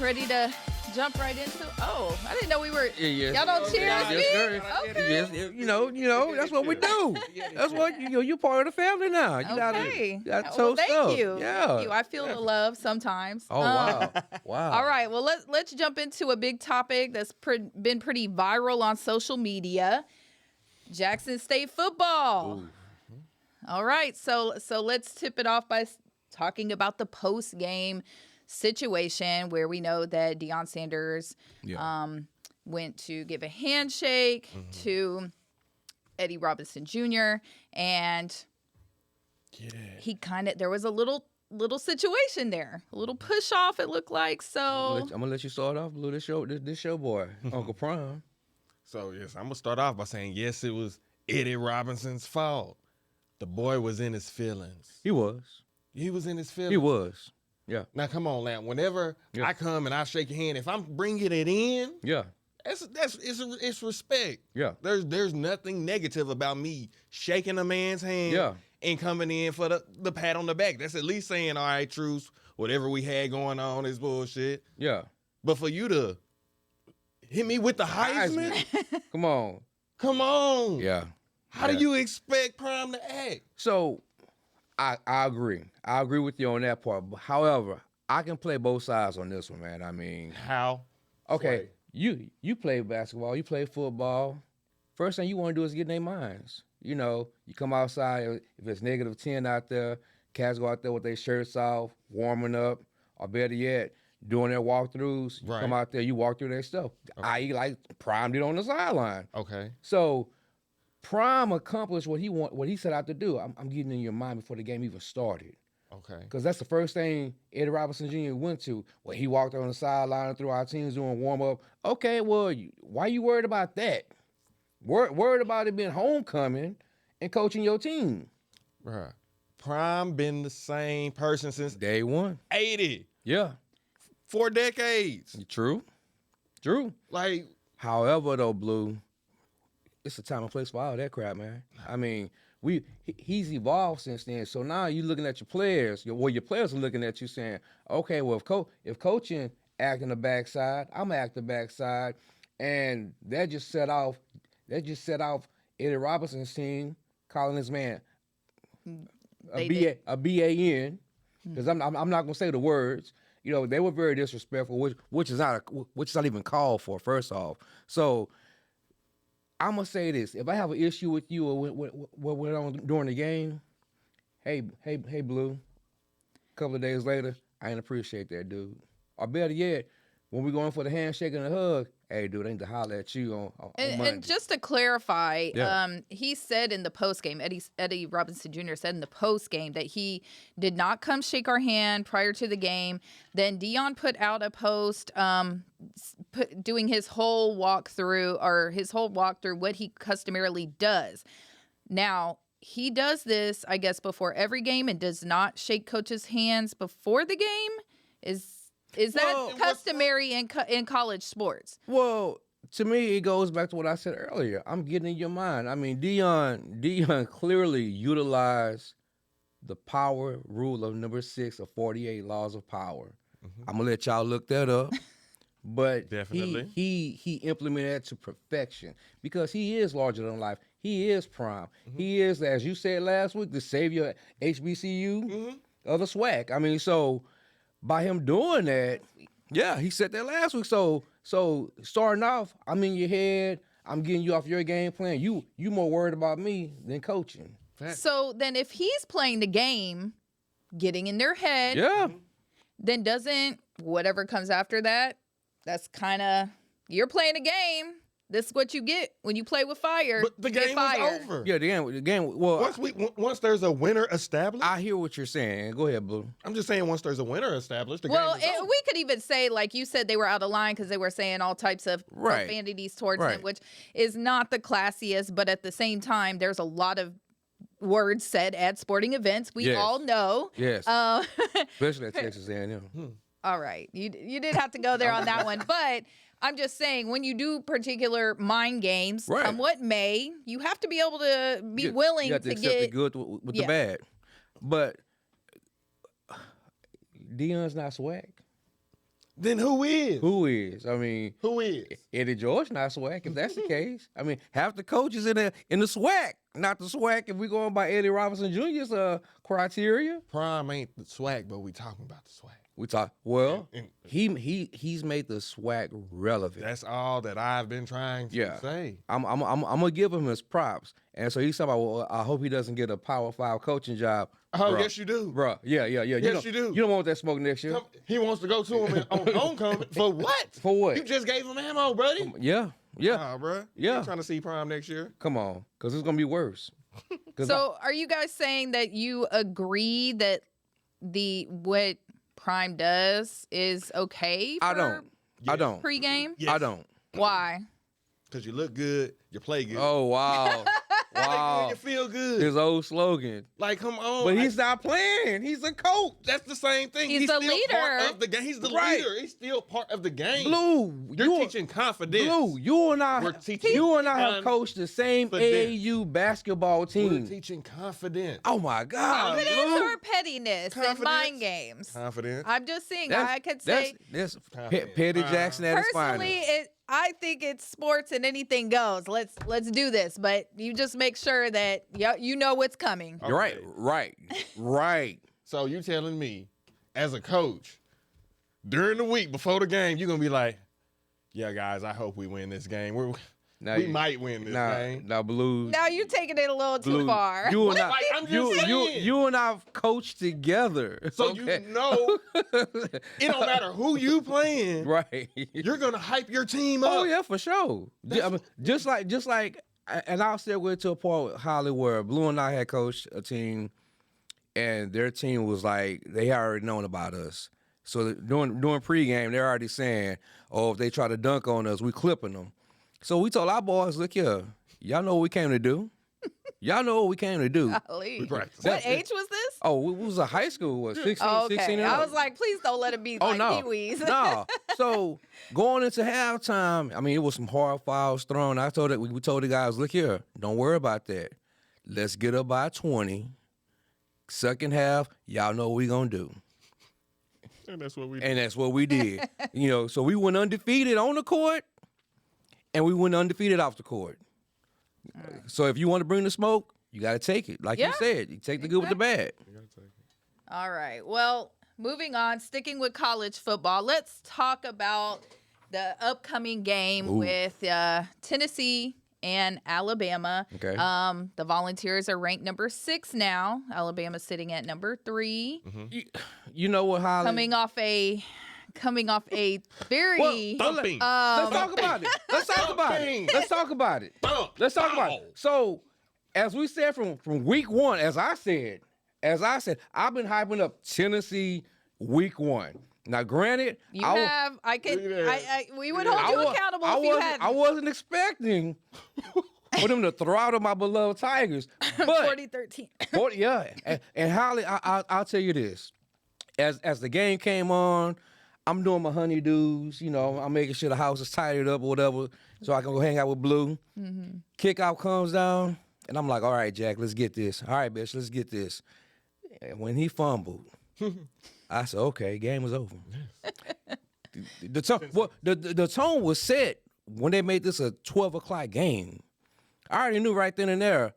ready to jump right into? Oh, I didn't know we were. Yes. Y'all don't cheer as me? Okay. Yes, you know, that's what we do. That's what you're part of the family now. You Okay. gotta Well, toast thank up. you. Yeah. Thank you. I feel the love sometimes. Oh wow, wow. All right. Well, let's jump into a big topic that's been pretty viral on social media. Jackson State football. Ooh. All right. So let's tip it off by talking about the post game situation where we know that Deion Sanders went to give a handshake to Eddie Robinson Jr. and he there was a little situation there, a little push off. It looked like. So I'm gonna let you start off, Blue. This show boy, Uncle Prime. So yes, I'm gonna start off by saying yes, it was Eddie Robinson's fault. The boy was in his feelings. He was in his feelings. He was. Yeah. Now come on, now. Whenever I come and I shake your hand, if I'm bringing it in, it's respect. Yeah. There's nothing negative about me shaking a man's hand and coming in for the pat on the back. That's at least saying, all right, Truce, whatever we had going on is bullshit. Yeah. But for you to hit me with the Heisman? Come on. Come on. Yeah. How do you expect Prime to act? So I agree. I agree with you on that part. But however, I can play both sides on this one, man. I mean, how? Okay, you play basketball, you play football. First thing you want to do is get in their minds. You know, you come outside, if it's -10 out there, cats go out there with their shirts off, warming up, or better yet, doing their walkthroughs. You come out there, you walk through their stuff. I.e., like Prime did on the sideline. Okay. So Prime accomplished what he set out to do. I'm getting in your mind before the game even started. Okay. Because that's the first thing Eddie Robinson Jr. went to. Well, he walked on the sideline through our teams doing warm-up. Okay, well, why you worried about that? Worried about it being homecoming and coaching your team. Right. Prime been the same person since day one. 80. Yeah. 4 decades. True. Like, however, though, Blue, it's a time and place for all that crap, man. I mean, he's evolved since then. So now you're looking at your players. Your players are looking at you saying, okay, well, if coaching acting the backside, I'm gonna act the backside, and that just set off Eddie Robinson's team calling this man a BAN, because I'm not gonna say the words. You know, they were very disrespectful, which is not even called for. First off, so I'm gonna say this: if I have an issue with you or what went on during the game, hey, Blue. A couple of days later, I ain't appreciate that, dude. Or better yet, when we going for the handshake and the hug, hey, dude, I need to holler at you on Monday. And just to clarify, he said in the post game, Eddie Robinson Jr. said in the post game that he did not come shake our hand prior to the game. Then Deion put out a post doing his whole walkthrough, what he customarily does. Now, he does this, I guess, before every game and does not shake coaches' hands before the game. Is that customary in college sports? Well, to me, it goes back to what I said earlier. I'm getting in your mind. I mean, Deion clearly utilized the power rule of number 6 of 48 laws of power. I'm gonna let y'all look that up. But definitely, he implemented that to perfection because he is larger than life. He is Prime. He is, as you said last week, the savior HBCU of the SWAC. I mean, so by him doing that, he said that last week. So starting off, I'm in your head. I'm getting you off your game plan. You more worried about me than coaching. So then if he's playing the game, getting in their head, then doesn't whatever comes after that, that's kind of, you're playing a game. This is what you get when you play with fire. But the game was over. Yeah, the game. Well, once there's a winner established. I hear what you're saying. Go ahead, Blue. I'm just saying once there's a winner established, the game is over. We could even say, like you said, they were out of line because they were saying all types of profanities towards him, which is not the classiest. But at the same time, there's a lot of words said at sporting events. We all know. Yes. Especially at Texas A&M. All right. You did have to go there on that one. But I'm just saying, when you do particular mind games, come what may, you have to be able to be willing to accept the good with the bad. But Deion's not swag. Then who is? Who is? I mean, Who is? Eddie George not swag if that's the case. I mean, half the coaches in the swag, not the swag. If we going by Eddie Robinson Jr.'s criteria, Prime ain't the swag, but we talking about the swag. we talk. Well, he's made the swag relevant. That's all that I've been trying to say. I'm gonna give him his props. And so he's talking about, well, I hope he doesn't get a Power 5 coaching job. Oh, bruh. yes, you do. Bro, yeah. Yes, you do. You don't want that smoke next year. He wants to go to him on homecoming. For what? For what? You just gave him ammo, buddy. Yeah. Nah, bro. Yeah. You trying to see Prime next year? Come on, because it's gonna be worse. So, are you guys saying that you agree that what Prime does is okay? I don't. Pregame? Yes. I don't. Why? Because you look good, you play good. Oh wow. Wow. You feel good. His old slogan. Like, come on. But he's not playing. He's a coach. That's the same thing. He's the still leader. Part of the game. He's the leader. He's still part of the game. Blue, You're teaching confidence. Blue, you and I have coached the same AAU basketball team. We're teaching confidence. Oh my God. Confidence Blue. or pettiness and mind games? Confidence. I'm just saying. I could say that's Petty Jackson at his personally, finest. I think it's sports and anything goes. Let's do this, but you just make sure that you know what's coming. Okay. Right. So you telling me, as a coach, during the week before the game, you're gonna be like, "Yeah, guys, I hope we win this game. We might win this game." Now, Blue. Now you're taking it a little too far. You and I'm just saying. you and I've coached together. So you know, it don't matter who you playing. Right. You're gonna hype your team up. Oh yeah, for sure. I mean, just like, and I'll still go to a point with Holly where Blue and I had coached a team, and their team was like they already known about us. So during pregame, they're already saying, "Oh, if they try to dunk on us, we clipping them." So we told our boys, "Look here, y'all know what we came to do. Y'all know what we came to do." We practice. What age was this? Oh, it was a high school. What, 16, Okay. 16 and I up. was like, please don't let it be like Pee-wees. No. So going into halftime, I mean, it was some hard fouls thrown. We told the guys, look here, don't worry about that. Let's get up by 20. Second half, y'all know what we gonna do. And that's what we And that's what we did. So we went undefeated on the court, and we went undefeated off the court. So if you want to bring the smoke, you got to take it. Like you said, you take the good with the bad. All right. Well, moving on, sticking with college football, let's talk about the upcoming game with Tennessee and Alabama. Okay. The Volunteers are ranked number 6 now. Alabama's sitting at number 3. Mm-hmm. You know what, Holly? Coming off a very thumping. Let's talk about it. Let's talk about it. So, as we said from week 1, as I said, I've been hyping up Tennessee week 1. Now, granted, we would hold you accountable if you hadn't. I wasn't expecting for them to throttle my beloved Tigers, but 40-13. And Holly, I'll tell you this: as the game came on, I'm doing my honeydews. I'm making sure the house is tidied up or whatever, so I can go hang out with Blue. Mm-hmm. Kickoff comes down, and I'm like, all right, Jack, let's get this. All right, bitch, let's get this. And when he fumbled, I said, okay, game was over. The tone was set when they made this a 12 o'clock game. I already knew right then and there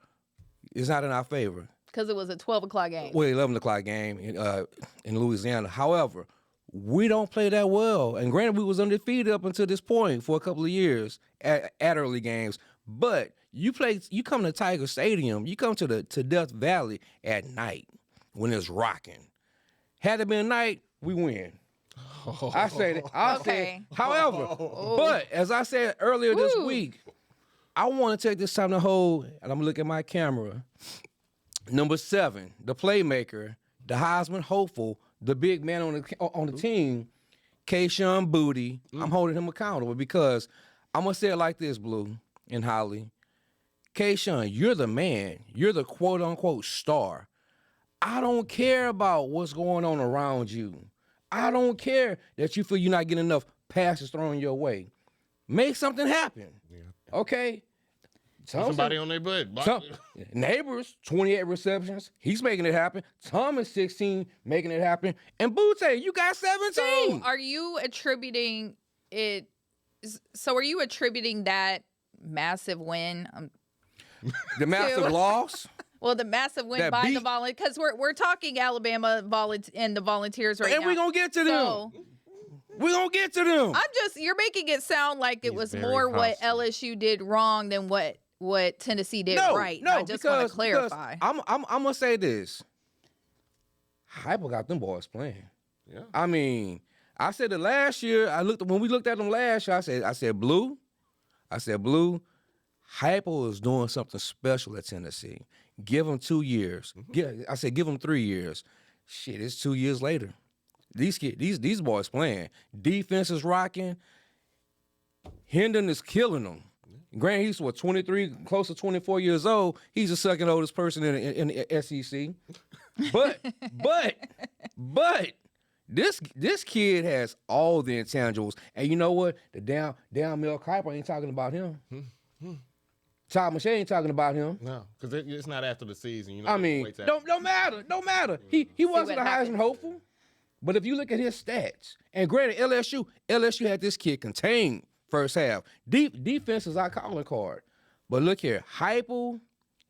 it's not in our favor. Because it was a 12 o'clock game. Well, 11 o'clock game in Louisiana. However, we don't play that well. And granted, we was undefeated up until this point for a couple of years at early games. But you come to Tiger Stadium, you come to Death Valley at night when it's rocking. Had it been night, we win. I say that. However, but as I said earlier this week, I want to take this time to hold, and I'm going to look at my camera. Number 7, the playmaker, the Heisman hopeful, the big man on the team, Kayshon Boutte. I'm holding him accountable because I'm going to say it like this, Blue and Holly. Kayshon, you're the man. You're the quote-unquote star. I don't care about what's going on around you. I don't care that you feel you're not getting enough passes thrown your way. Make something happen. Okay? Somebody on their butt. Neighbors, 28 receptions. He's making it happen. Thomas, 16, making it happen. And Butte, you got 17. So are you attributing it? So are you attributing that massive win? The massive loss? Well, the massive win by the Volunteers, because we're talking Alabama and the Volunteers right now. And we're going to get to them. We're going to get to them. You're making it sound like it was more what LSU did wrong than what Tennessee did right. No, I just want to clarify. I'm going to say this. Heupel got them boys playing. Yeah. I mean, I said it last year. When we looked at them last year, I said, Blue, Heupel is doing something special at Tennessee. Give him 2 years. I said, give him 3 years. Shit, it's 2 years later. These boys playing. Defense is rocking. Hendon is killing them. Granted, he's 23, close to 24 years old. He's the second oldest person in the SEC. But this kid has all the intangibles. And you know what? The damn Mel Kiper ain't talking about him. Todd McShay ain't talking about him. No, because it's not after the season. You know, I mean, don't matter. He wasn't a Heisman hopeful. But if you look at his stats, and granted, LSU had this kid contained first half. Defense is our calling card. But look here, Heupel,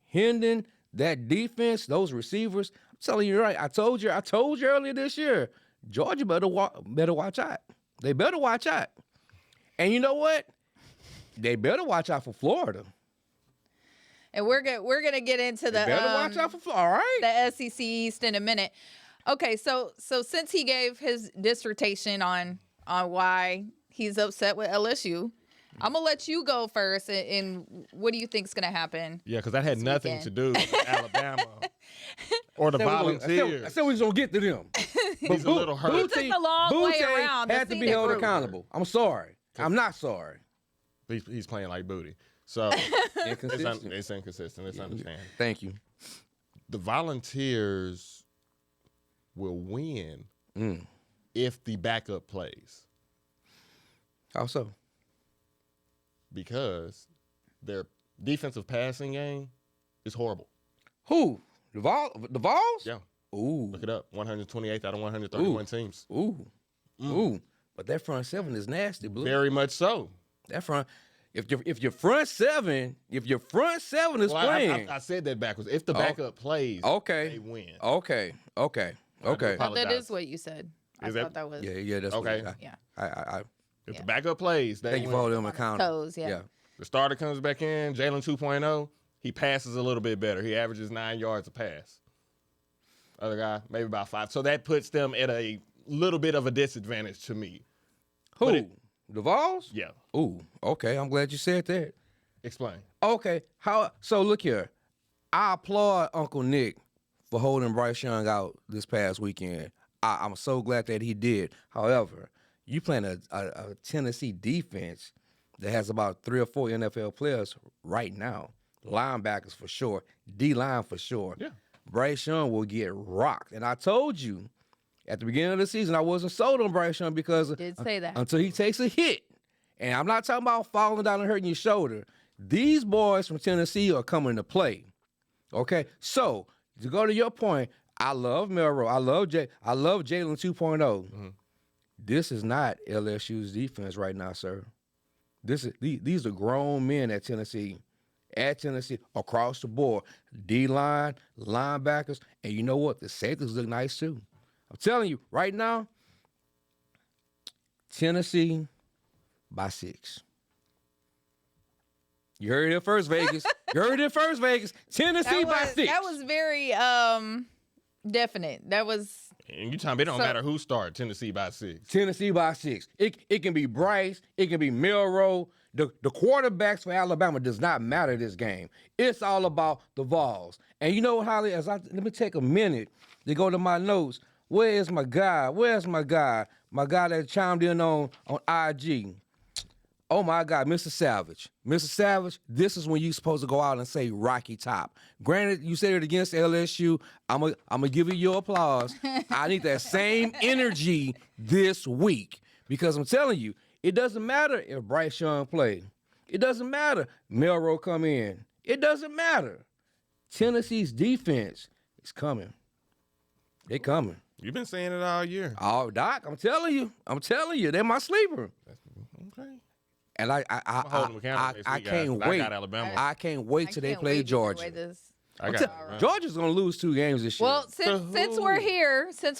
Hendon, that defense, those receivers. I'm telling you right. I told you earlier this year. Georgia better watch out. They better watch out. And you know what? They better watch out for Florida. And we're gonna get into the better watch out for Florida. All right. The SEC East in a minute. Okay, so since he gave his dissertation on why he's upset with LSU, I'm gonna let you go first. And what do you think's gonna happen? Yeah, because that had nothing to do with Alabama or the Volunteers. I said we was gonna get to them. He's a little hurt. He took the long way around. Had to be held accountable. I'm sorry. I'm not sorry. He's playing like booty. So inconsistent. It's inconsistent. It's understandable. Thank you. The Volunteers will win if the backup plays. How so? Because their defensive passing game is horrible. Who? The Vols? Yeah. Ooh. Look it up. 128th out of 131 teams. Ooh. But that front seven is nasty, Blue. Very much so. That front. If your front seven is playing. I said that backwards. If the backup plays, they win. Okay. That is what you said. I thought that was. Yeah. That's okay. If the backup plays, they thank win. you for holding them accountable. Yeah. The starter comes back in, Jalen 2.0. He passes a little bit better. He averages 9 yards a pass. Other guy, maybe about 5. So that puts them at a little bit of a disadvantage to me. Who? The Vols? Yeah. Ooh, okay. I'm glad you said that. Explain. Okay. So look here. I applaud Uncle Nick for holding Bryce Young out this past weekend. I'm so glad that he did. However, you playing a Tennessee defense that has about 3 or 4 NFL players right now. Linebackers for sure. D-line for sure. Yeah. Bryce Young will get rocked. And I told you at the beginning of the season, I wasn't sold on Bryce Young because did say that. Until he takes a hit. And I'm not talking about falling down and hurting your shoulder. These boys from Tennessee are coming to play. Okay? So, to go to your point, I love Melrose. I love Jalen 2.0. Mm-hmm. This is not LSU's defense right now, sir. These are grown men at Tennessee. Across the board. D-line, linebackers, and you know what? The safeties look nice too. I'm telling you, right now, Tennessee by 6. You heard it first, Vegas. Tennessee by 6. That was very definite. That was. And you talking, it don't matter who started. Tennessee by 6. Tennessee by 6. It can be Bryce. It can be Melrose. The quarterbacks for Alabama does not matter this game. It's all about the Vols. And you know what, Holly? Let me take a minute to go to my notes. Where is my guy? My guy that chimed in on IG. Oh, my God, Mr. Savage. Mr. Savage, this is when you're supposed to go out and say Rocky Top. Granted, you said it against LSU. I'm going to give you your applause. I need that same energy this week because I'm telling you, it doesn't matter if Bryce Young play. It doesn't matter. Melrose come in. It doesn't matter. Tennessee's defense is coming. They coming. You've been saying it all year. Oh, Doc, I'm telling you, they're my sleeper. Okay. And I can't wait. I got Alabama. I can't wait till they play Georgia. Georgia's gonna lose 2 games this year. Well, since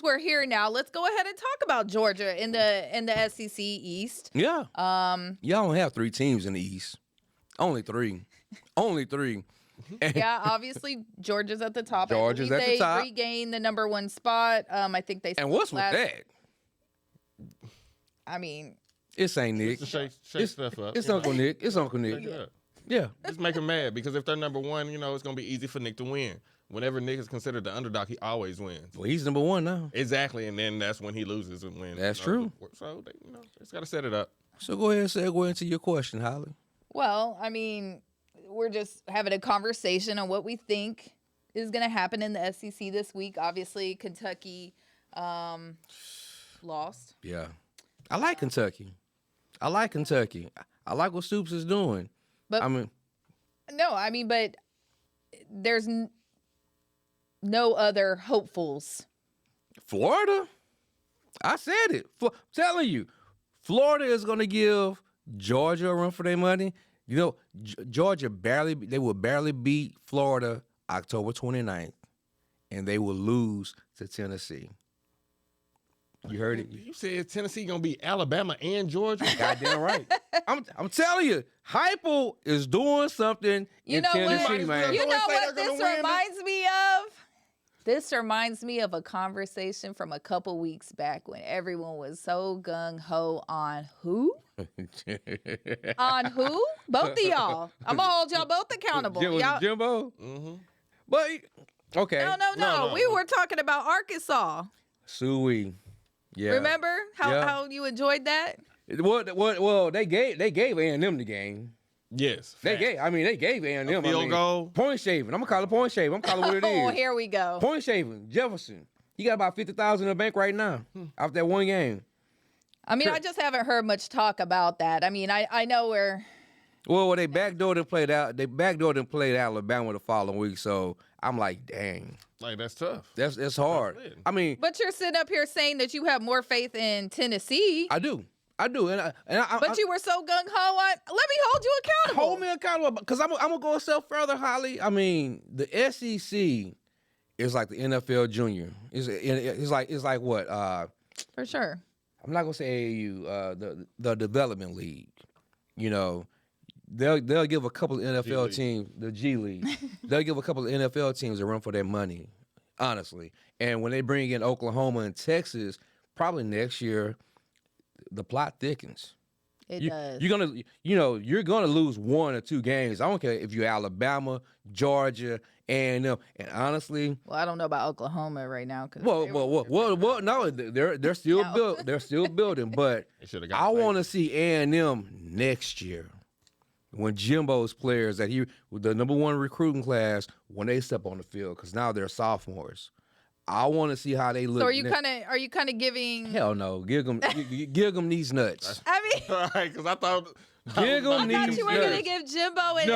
we're here now, let's go ahead and talk about Georgia in the SEC East. Yeah. Y'all don't have 3 teams in the East. Only 3. Only 3. Yeah, obviously Georgia's at the top. Georgia's at the top. They regained the number 1 spot. I think they. And what's with that? I mean, it's Saint Nick. Shake stuff up. It's Uncle Nick. It's Uncle Nick. Yeah. Just make him mad because if they're number 1, it's going to be easy for Nick to win. Whenever Nick is considered the underdog, he always wins. Well, he's number 1 now. Exactly, and then that's when he loses and wins. That's true. So, they just got to set it up. So go ahead and segue into your question, Holly. Well, I mean, we're just having a conversation on what we think is going to happen in the SEC this week. Obviously, Kentucky lost. Yeah. I like Kentucky. I like what Stoops is doing. But but there's no other hopefuls. Florida? I said it. Telling you, Florida is going to give Georgia a run for their money. Georgia will barely beat Florida October 29th, and they will lose to Tennessee. You heard it. You said Tennessee gonna beat Alabama and Georgia. Goddamn right. I'm telling you, Heupel is doing something in Tennessee, man. You know what this reminds me of? This reminds me of a conversation from a couple weeks back when everyone was so gung-ho on who? On who? Both of y'all. I'm going to hold y'all both accountable. Jimbo? Mm-hmm. But, okay. No. We were talking about Arkansas. Suey. Yeah. Remember how you enjoyed that? Well, they gave A&M the game. Yes. They gave A&M field goal. Point shaving. I'm gonna call it point shaving. I'm calling it what it is. Oh, here we go. Point shaving. Jefferson. He got about 50,000 in the bank right now after that one game. I mean, I just haven't heard much talk about that. I mean, I know we're. Well, they backdoored and played out. They backdoored and played Alabama the following week. So I'm like, dang. Like, that's tough. That's hard. I mean, but you're sitting up here saying that you have more faith in Tennessee. I do. But you were so gung-ho on. Let me hold you accountable. Hold me accountable, because I'm gonna go a step further, Holly. I mean, the SEC is like the NFL junior. It's like what? For sure. I'm not gonna say AAU. The development league. They'll give a couple of NFL teams the G League. They'll give a couple of NFL teams a run for their money, honestly. And when they bring in Oklahoma and Texas, probably next year, the plot thickens. It does. You're gonna lose 1 or 2 games. I don't care if you're Alabama, Georgia, and honestly. Well, I don't know about Oklahoma right now. No, they're still built. They're still building. But I want to see A&M next year when Jimbo's players with the number 1 recruiting class when they step on the field, because now they're sophomores. I want to see how they look. So are you kind of giving? Hell no, give them these nuts. I mean, right? Because I thought you were going to give Jimbo and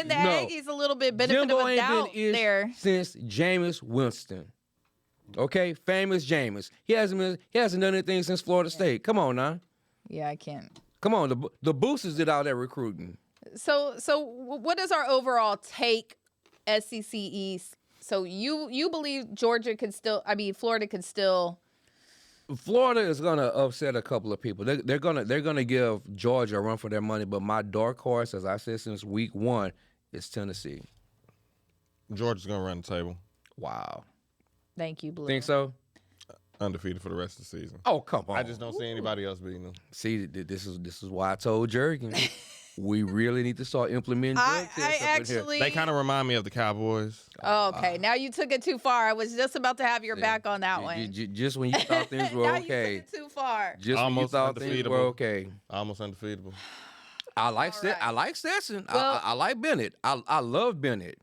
the Aggies a little bit benefit of a doubt there. Since Jameis Winston, okay, famous Jameis. He hasn't done anything since Florida State. Come on now. Yeah, I can't. Come on, the boosters did all that recruiting. So what is our overall take? SEC East. So you believe Florida could still. Florida is gonna upset a couple of people. They're gonna give Georgia a run for their money. But my dark horse, as I said since week 1, is Tennessee. Georgia's gonna run the table. Wow. Thank you, Blue. Think so? Undefeated for the rest of the season. Oh, come on. I just don't see anybody else beating them. See, this is why I told Jurgen. We really need to start implementing drug tests up in here. They kind of remind me of the Cowboys. Oh, okay. Now you took it too far. I was just about to have your back on that one. Just when you thought things were okay. You took it too far. Just when you thought things were okay. Almost undefeatable. I like Stetson. Well, I like Bennett. I love Bennett.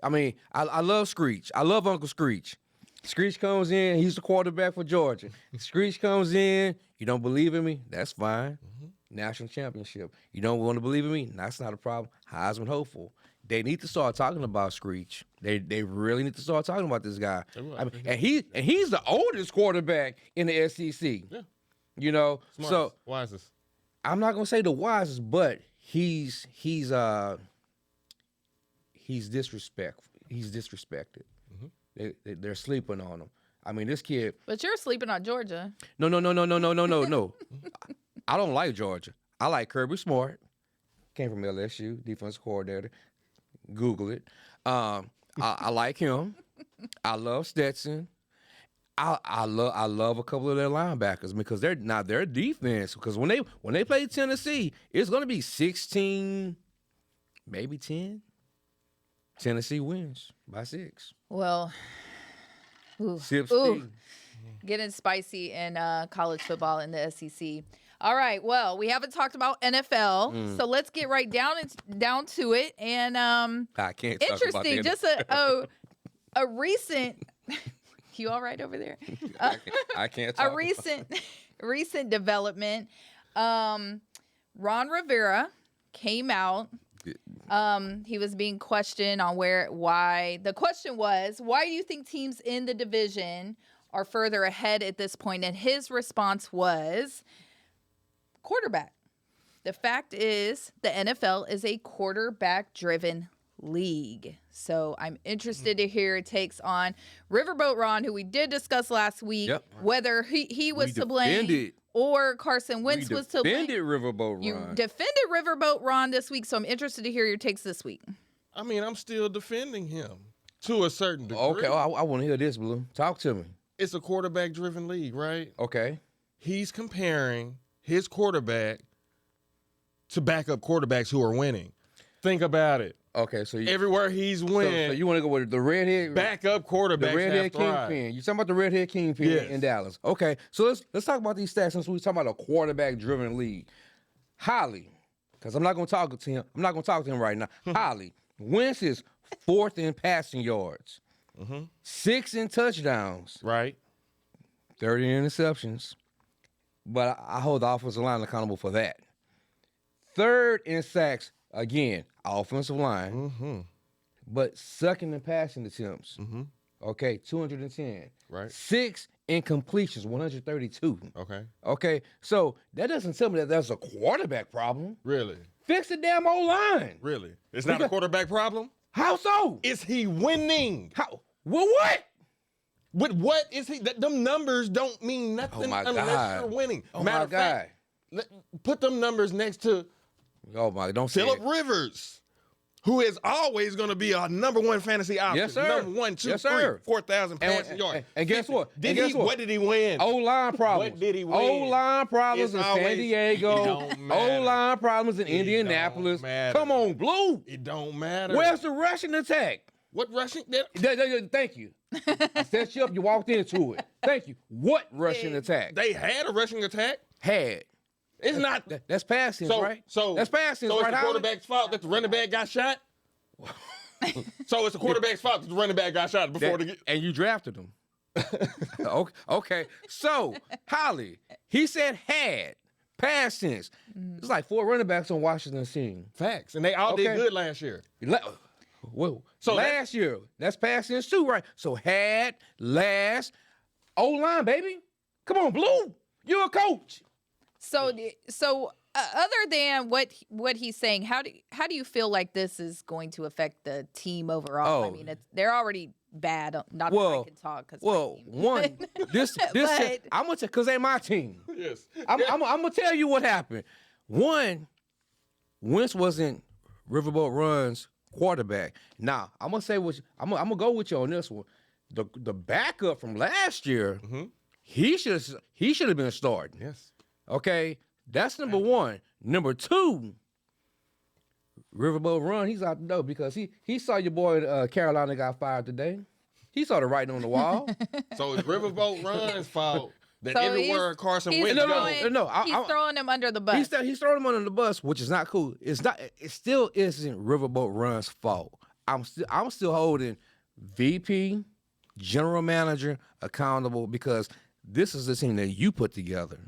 I mean, I love Screech. I love Uncle Screech. Screech comes in. He's the quarterback for Georgia. Screech comes in. You don't believe in me? That's fine. National championship. You don't want to believe in me? That's not a problem. Heisman hopeful. they need to start talking about Screech. They really need to start talking about this guy. I mean, and he's the oldest quarterback in the SEC. Yeah. You know, Smartest, so wisest. I'm not gonna say the wisest, but he's disrespectful. He's disrespected. They're sleeping on him. I mean, this kid. But you're sleeping on Georgia. No. I don't like Georgia. I like Kirby Smart. Came from LSU, defensive coordinator. Google it. I like him. I love Stetson. I love a couple of their linebackers because their defense. Because when they play Tennessee, it's going to be 16, maybe 10. Tennessee wins by 6. Well, getting spicy in college football in the SEC. All right. Well, we haven't talked about NFL, so let's get right down to it. And I can't. Interesting. Just a recent. You all right over there? I can't. Talk recent development. Ron Rivera came out. He was being questioned on why. The question was, why do you think teams in the division are further ahead at this point? And his response was quarterback. The fact is the NFL is a quarterback-driven league. So I'm interested to hear it takes on Riverboat Ron, who we did discuss last week, whether he was to blame or Carson Wentz was to blame. Riverboat Ron. You defended Riverboat Ron this week, so I'm interested to hear your takes this week. I mean, I'm still defending him to a certain degree. Okay, I want to hear this, Blue. Talk to me. It's a quarterback-driven league, right? Okay. He's comparing his quarterback to backup quarterbacks who are winning. Think about it. Okay, so everywhere he's winning. So you want to go with the redhead backup quarterback? The redhead kingpin. You talking about the redhead kingpin in Dallas? Okay, so let's talk about these stats since we're talking about a quarterback-driven league. Holly, because I'm not going to talk to him. I'm not going to talk to him right now. Holly, Wentz is 4th in passing yards, 6th in touchdowns, right? 30 interceptions. But I hold the offensive line accountable for that. 3rd in sacks, again, offensive line. But 2nd in passing attempts. Okay, 210. Right. 6th in completions, 132. Okay, so that doesn't tell me that there's a quarterback problem. Really? Fix the damn O-line. Really? It's not a quarterback problem? How so? Is he winning? How? Well, what? With what is he? Them numbers don't mean nothing unless you're winning. Matter of fact, put them numbers next to Phillip Rivers, who is always going to be a number 1 fantasy option. Yes, sir. Number 1, 2, 3, 4,000 passing yards. And guess what? What did he win? O-line problems. What did he win? O-line problems in San Diego. O-line problems in Indianapolis. Come on, Blue. It don't matter. Where's the rushing attack? What rushing? Thank you. I set you up. You walked into it. Thank you. What rushing attack? They had a rushing attack. It's not. That's passing, right? So that's passing, so right? It's the quarterback's fault that the running back got shot. So it's the quarterback's fault that the running back got shot before and you drafted him. Okay. So Holly, he said had past tense. It's like 4 running backs on Washington's team. Facts, and they all did good last year. Whoa. So last year, that's past tense too, right? So had, last, O-line, baby. Come on, Blue. You're a coach. So other than what he's saying, how do you feel like this is going to affect the team overall? I mean, they're already bad. Not that I can talk. One, this I'm gonna because they my team. Yes. I'm gonna tell you what happened. One, Wentz wasn't Riverboat Run's quarterback. Now I'm gonna say I'm gonna go with you on this one. The backup from last year, he should have been starting. Yes. Okay, that's number 1. Number 2, Riverboat Run, he's out the door because he saw your boy Carolina got fired today. He saw the writing on the wall. So it's Riverboat Run's fault that everywhere Carson Wentz goes. No, he's throwing him under the bus. He's throwing him under the bus, which is not cool. It still isn't Riverboat Run's fault. I'm still holding VP, general manager accountable because this is the team that you put together.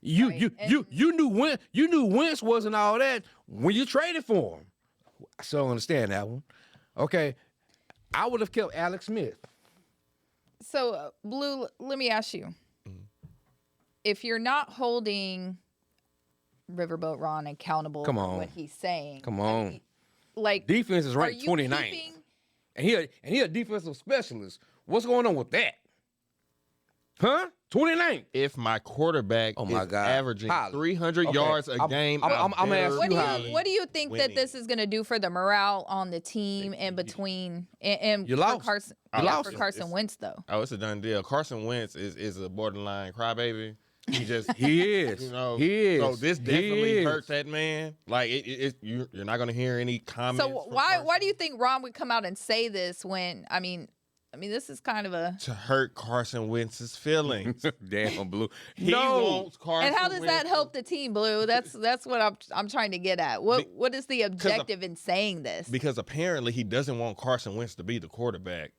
You knew Wentz wasn't all that when you traded for him. I still don't understand that one. Okay, I would have kept Alex Smith. So, Blue, let me ask you. If you're not holding Riverboat Ron accountable Come for on. what he's saying. Come on. Like, Defense is ranked are you 29th. keeping- And he a defensive specialist. What's going on with that? Huh? 29th. If my quarterback Oh my is God. averaging Holly. 300 Okay. yards a game, I'm gonna ask What you, do Holly. you what do you think that winning. this is going to do for the morale on the team and between and You for lost. Carson You yeah, lost. for Carson Wentz though? Oh, it's a done deal. Carson Wentz is a borderline crybaby. He just He is. you know. He is. So this He definitely is. hurt that man. Like you're not gonna hear any comments. So from why Carson do you think Ron would come out and say this when I mean this is kind of a to hurt Carson Wentz's feelings? Damn, Blue. He wants Carson. and how does that Wentz- help the team, Blue? That's what I'm trying to get at. What is the objective in saying this? Because apparently he doesn't want Carson Wentz to be the quarterback.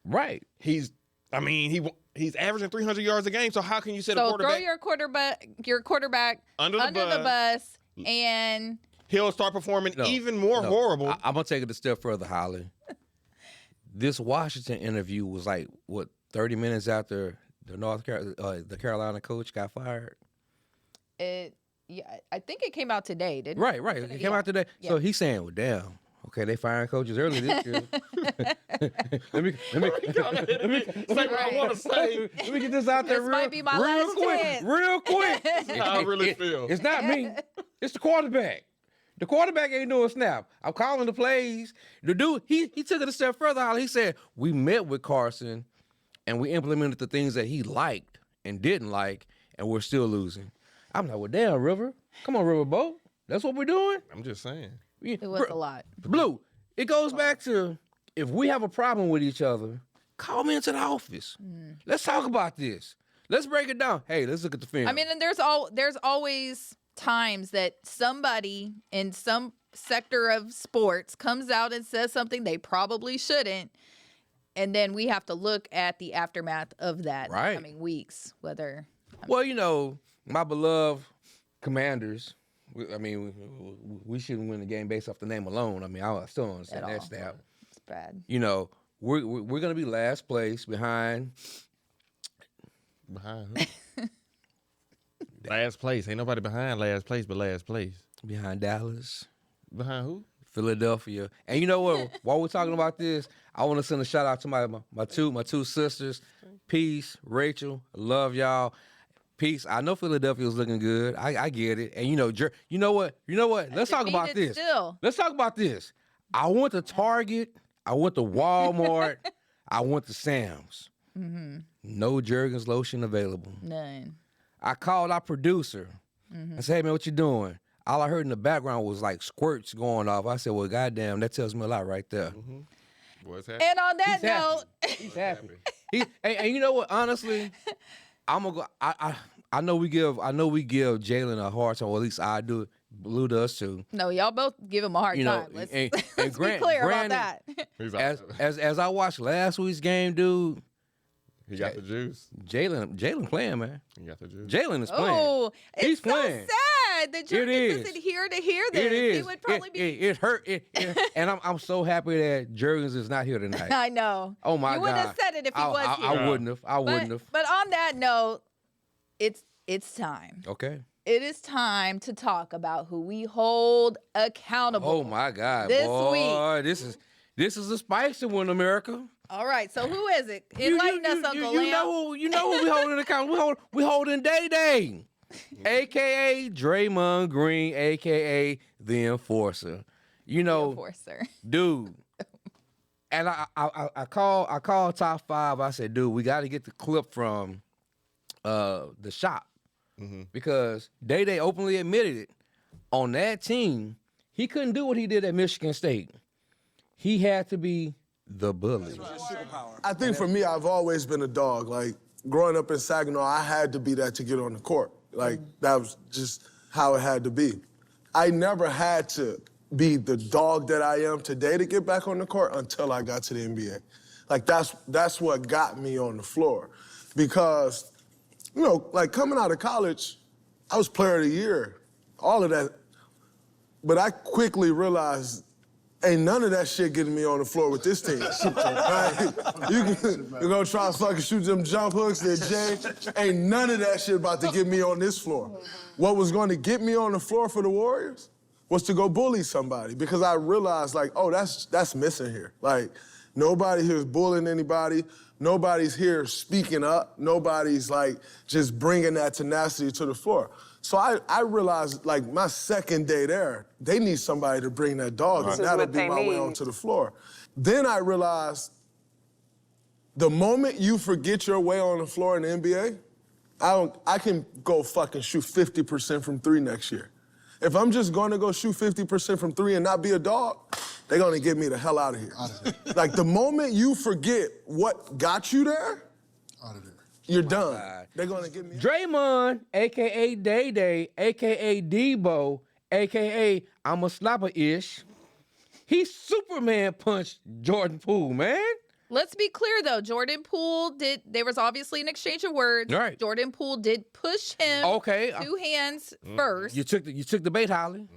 Right. He's averaging 300 yards a game. So how can you set a So quarterback? throw your quarterback Under the bus and He'll start performing No, even more no. horrible. I'm gonna take it a step further, Holly. This Washington interview was like 30 minutes after the Carolina coach got fired. I think it came out today, didn't it? Right. It came out today. Yeah. So he's saying, well, damn. Okay, they firing coaches early this year. let me Say what I want to say. let me get this out there This might be my real last quick. chance. Real quick. That's how I really feel. It's not me. It's the quarterback. The quarterback ain't doing snap. I'm calling the plays. The dude, he took it a step further. Holly. He said, we met with Carson and we implemented the things that he liked and didn't like, and we're still losing. I'm like, well, damn, River. Come on, Riverboat. That's what we're doing? I'm just saying. It was a lot. Blue, it goes back to if we have a problem with each other, call me into the office. Let's talk about this. Let's break it down. Hey, let's look at the film. I mean, and there's always times that somebody in some sector of sports comes out and says something they probably shouldn't, and then we have to look at the aftermath of that Right. in the coming weeks. Whether well, my beloved Commanders. We shouldn't win the game based off the name alone. I mean, I still don't understand At that all. stat. it's bad. We're gonna be last place behind. Behind who? Last place. Ain't nobody behind last place but last place. Behind Dallas, Behind who? Philadelphia, and you know what? While we're talking about this, I want to send a shout out to my two sisters, Peace, Rachel. Love y'all. Peace. I know Philadelphia's looking good. I get it. And you know what? Let's talk about Defeated this. still. Let's talk about this. I went to Target. I went to Walmart. I went to Sam's. No Jergens lotion available. None. I called our producer. I said, hey, man, what you doing? All I heard in the background was like squirts going off. I said, well, goddamn, that tells me a lot right there. What's happening? And on that He's happy. note, He's happy. And you know what? Honestly, I'm gonna go. I know we give Jalen a hard time, or at least I do. Blue does too. no, y'all both give him a hard You know, time. Let's, and let's be granted- clear about that. He's out. As I watched last week's game, dude, He got the juice. Jalen playing, man. He got the juice. Jalen is playing. Oh, He's it's so playing. sad that Jurgens is. isn't here to hear this. It is. He would probably be. It hurt. And I'm so happy that Jurgens is not here tonight. I know. Oh my You wouldn't God. have said it if he was here. I wouldn't have. I wouldn't have. But on that note, it's time. Okay. It is time to talk about who we hold accountable. Oh my God, This boy, this is a spicy one, America. All right, so who is it? Enlighten us, Uncle Lamb. You know who we holding accountable. We holding Day, aka Draymond Green, aka the Enforcer. Enforcer. Dude. And I called Top 5. I said, dude, we got to get the clip from the shop. Because Day openly admitted it. On that team, he couldn't do what he did at Michigan State. He had to be the bully. I think for me, I've always been a dog. Like, growing up in Saginaw, I had to be that to get on the court. Like, that was just how it had to be. I never had to be the dog that I am today to get back on the court until I got to the NBA. Like, that's what got me on the floor. Because, like coming out of college, I was player of the year, all of that. But I quickly realized Ain't none of that shit getting me on the floor with this team. Right? You gonna try to fucking shoot them jump hooks there, Jay? Ain't none of that shit about to get me on this floor. What was going to get me on the floor for the Warriors was to go bully somebody, because I realized, like, oh, that's missing here. Like, nobody here is bullying anybody. Nobody's here speaking up. Nobody's, like, just bringing that tenacity to the floor. So I realized, like, my second day there, they need somebody to bring that dog, and that'll be my way onto the floor. Then I realized the moment you forget your way on the floor in the NBA, I can go fucking shoot 50% from three next year. If I'm just gonna go shoot 50% from three and not be a dog, they're gonna get me the hell out of here. Like, the moment you forget what got you there, you're done. They're gonna get me. Draymond, a.k.a. Day-Day, a.k.a. Debo, a.k.a. I'm a slapper-ish. He Superman punched Jordan Poole, man. Let's be clear, though. Jordan Poole there was obviously an exchange of words. Right. Jordan Poole did push him two hands first. You took the bait, Holly.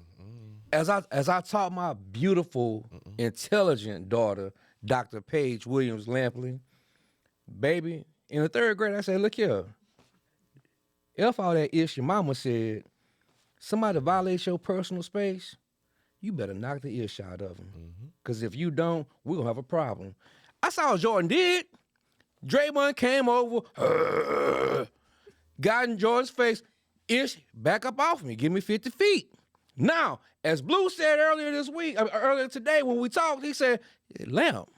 As I taught my beautiful, intelligent daughter, Dr. Paige Williams Lampley, baby, in the third grade, I said, look here. If all that ish your mama said, somebody violates your personal space, you better knock the ish out of them. Because if you don't, we're going to have a problem. I saw what Jordan did. Draymond came over, got in Jordan's face, ish, back up off me, give me 50 feet. Now, as Blue said earlier today when we talked, he said, Lamp,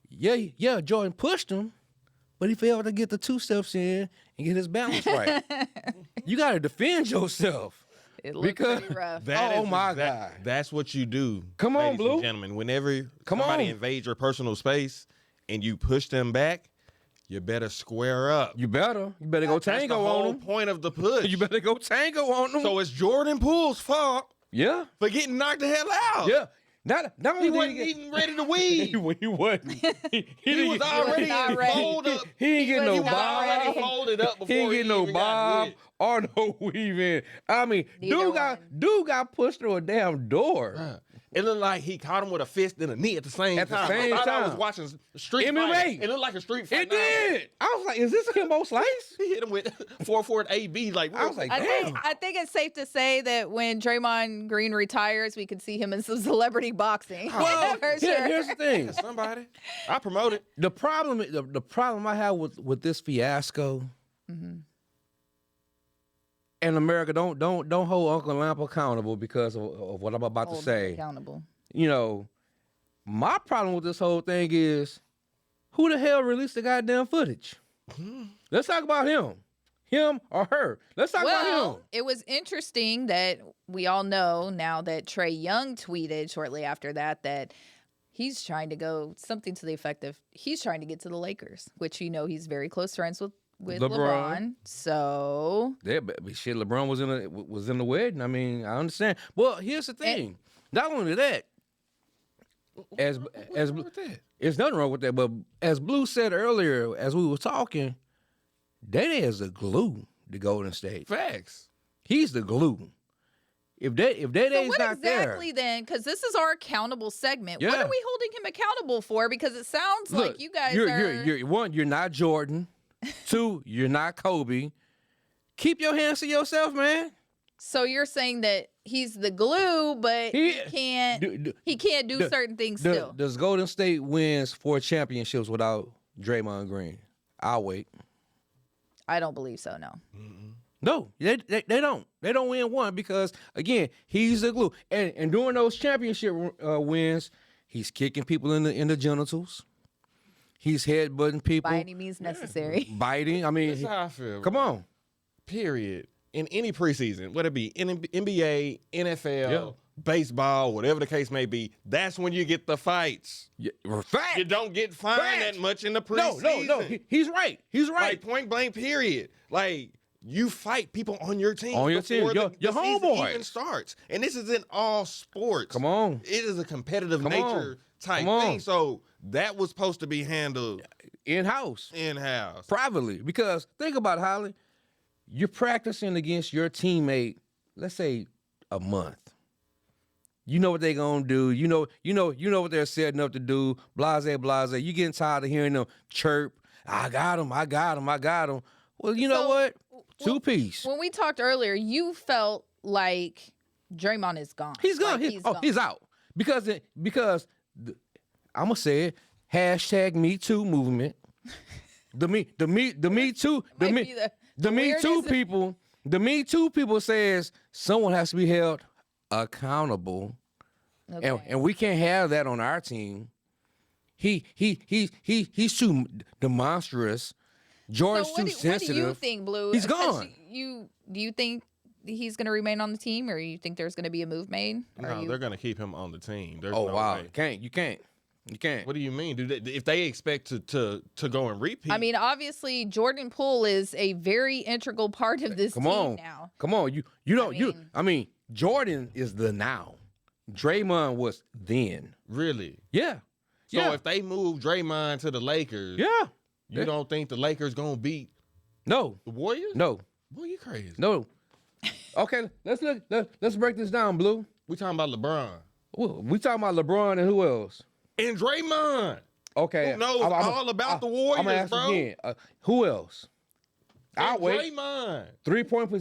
yeah, Jordan pushed him, but he failed to get the 2 steps in and get his balance right. You got to defend yourself. It looked pretty rough. God. That's what you do. Come on, ladies Blue. and gentlemen. Whenever somebody invades your personal space and you push them back, you better square up. You better go tango on them. That's the whole point of the push. You better go tango on them. So it's Jordan Poole's fault for getting knocked the hell out. Yeah. Not he wasn't even ready to weave. He wasn't. He was already folded up. He ain't getting no bob. Already folded up before he ain't getting no even bob or no weaving. I mean, dude got pushed through a damn door. It looked like he caught him with a fist and a knee at the same time. I thought I was watching street MMA. fight. It looked like a street fight. It did. I was like, is this a Kimbo Slice? He hit him with 4-4 AB. Like, I was like, damn. I think it's safe to say that when Draymond Green retires, we could see him in some celebrity boxing. Well, here's the thing. Somebody, I promote it. The problem I have with this fiasco. And America, don't hold Uncle Lamp accountable because of what I'm about to say. Accountable. You know, my problem with this whole thing is, who the hell released the goddamn footage? Let's talk about him or her. Let's talk about him. It was interesting that we all know now that Trae Young tweeted shortly after that he's trying to go something to the effect of he's trying to get to the Lakers, which he's very close friends with LeBron. So shit, LeBron was in the wedding. I mean, I understand. Well, here's the thing. Not only that, as there's nothing wrong with that, but as Blue said earlier, as we were talking, Day-Day is the glue to Golden State. Facts. He's the glue. If Day-Day's what not there, exactly then? Because this is our accountable segment. Yeah. What are we holding him accountable for? Because it sounds like you guys you're not Jordan. 2, you're not Kobe. Keep your hands to yourself, man. So you're saying that he's the glue, but he can't do certain things still. Does Golden State wins 4 championships without Draymond Green? I'll wait. I don't believe so, no. No, they don't. They don't win one because, again, he's the glue. And during those championship wins, he's kicking people in the genitals. He's headbutting people. By any means necessary. Biting. I mean, that's how I feel. Come on. Period. In any preseason, whether it be NBA, NFL, baseball, whatever the case may be, that's when you get the fights. Yeah, fact. You don't get fined that much in the preseason. No. He's right. Like, point blank, period. Like, you fight people on your team. On your team. Your homeboy even starts. And this is in all sports. Come on. It is a competitive nature type thing. So that was supposed to be handled in-house. Privately. Because think about it, Holly. You're practicing against your teammate, let's say, a month. You know what they gonna do. You know what they're setting up to do. Blase, blase. You getting tired of hearing them chirp. I got him. Well, you know what? Two-piece. When we talked earlier, you felt like Draymond is gone. He's gone. Like He's out. Because I'm gonna say it. # Me Too movement. The Me Too people says someone has to be held accountable, and we can't have that on our team. He's too demonstrous. Jordan's too sensitive. What do you think, Blue? He's gone. Do you think he's going to remain on the team, or you think there's going to be a move made? No, they're going to keep him on the team. There's no way. You can't. What do you mean? If they expect to go and repeat? I mean, obviously, Jordan Poole is a very integral part of this team now. Come on, I mean, Jordan is the now. Draymond was then. Really? Yeah. So if they move Draymond to the Lakers, you don't think the Lakers gonna beat the Warriors? No. Boy, you crazy. No. Okay, let's break this down, Blue. We talking about LeBron. We talking about LeBron and who else? And Draymond. Okay. Who knows all about the Warriors, I'm gonna ask bro? again. Who else? I'll wait. Draymond. 3-point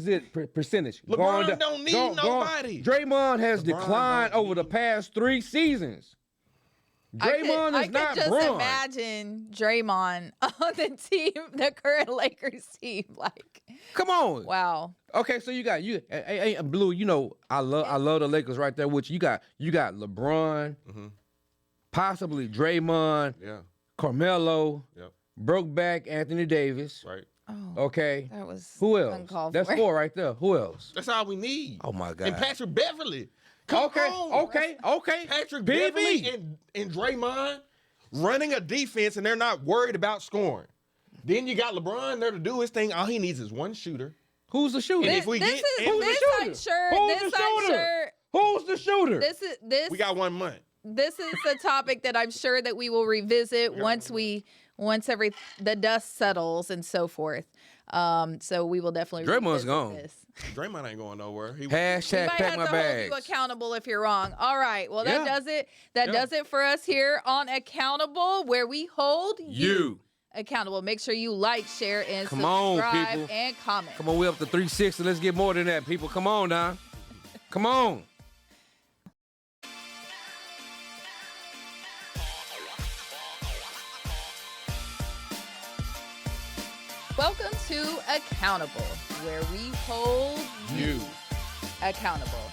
percentage. LeBron don't need nobody. Draymond has declined over the past 3 seasons. Draymond is not I could just Bron. imagine Draymond on the team, the current Lakers team. Like, come on. Wow. Okay, so you got hey, Blue. You know I love the Lakers right there. Which you got LeBron, possibly Draymond, Carmelo, broke back Anthony Davis. Right. Oh, okay. That was who else? uncalled That's for. 4 right there. Who else? That's all we need. Oh my God. And Patrick Beverly. Okay. Patrick Beverly and Draymond running a defense, and they're not worried about scoring. Then you got LeBron there to do his thing. All he needs is one shooter. Who's the shooter? And if we Who's the shooter? Who's the shooter? This we got 1 month. This is a topic that I'm sure that we will revisit once the dust settles and so forth. So we will definitely. Draymond's gone. This. Draymond ain't going nowhere. Hashtag we might pack have my to bags. hold you accountable if you're wrong. All right. Well, that does it. That does it for us here on Accountable, where we hold you accountable. Make sure you like, share, and subscribe and comment. Come on, we're up to 360. Let's get more than that, people. Come on now. Come on. Welcome to Accountable, where we hold you accountable.